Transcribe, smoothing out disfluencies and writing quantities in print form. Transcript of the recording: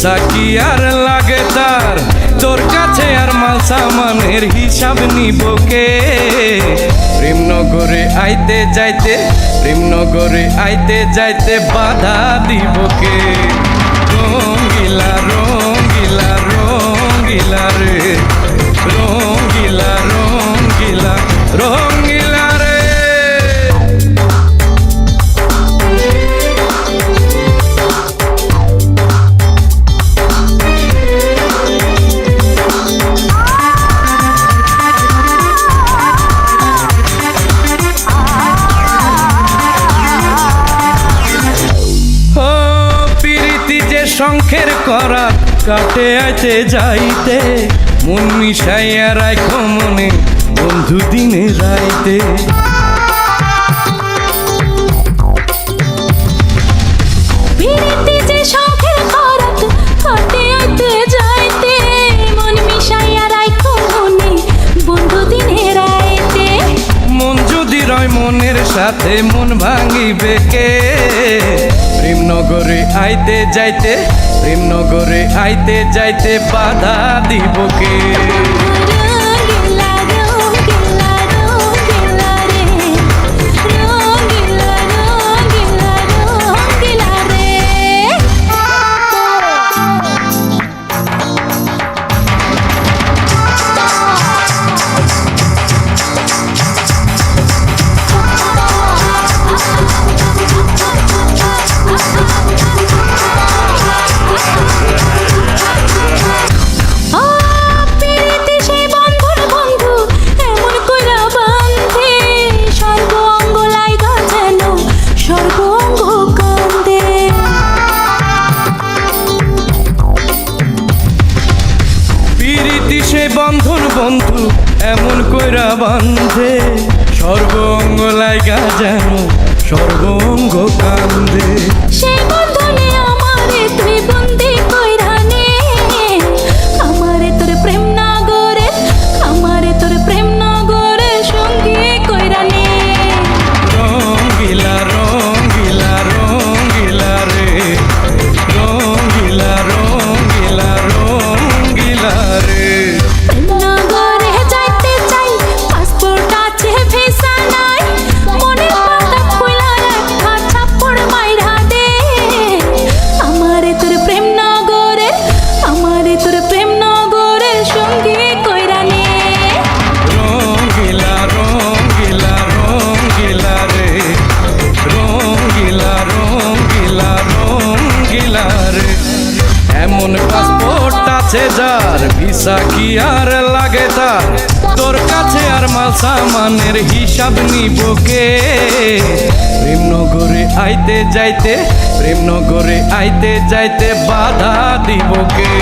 Visa কি আর লাগে তার, তোর কাছে আর মাল সামানের হিসাব নিব কে? প্রেমনগরে আইতে যাইতে, প্রেমনগরে আইতে যাইতে বাধা দিব কে? রঙ্গিলা রঙ্গিলা রঙ্গিলা রে, রঙ্গিলা রঙ্গিলা রঙ্গিলা রে। শঙ্খের করা কাটে আইতে যাইতে, মন মিশাইয়া রাখো মনে বন্ধু দিনে রাইতে। মন যদি রয় মনের সাথে মন ভাঙিবে কে? প্রেমনগরে আইতে যাইতে, প্রেমনগরে আইতে যাইতে বাধা দিব কে? বন্ধন বন্ধু এমন কইরা বান্ধে, সর্বঙ্গ লাইগা যেন সর্বঙ্গ কান্দে। সেই বন্ধনে আমারে তুই বন্দি কইরা নে, আমারে তোর প্রেম নগরে, আমারে তোর প্রেম নগরে সঙ্গী কইরা নে। রঙ্গিলা রঙ্গিলা রঙ্গিলা রে, রঙ্গিলা রঙ্গিলা রঙ্গিলা রে। এমন পাসপোর্ট আছে যার, ভিসা কি আর লাগে তার, তোর কাছে আর মাল সামানের হিসাব নিব কে? প্রেমনগরে আইতে যাইতে, প্রেমনগরে আইতে যাইতে বাধা দিব কে?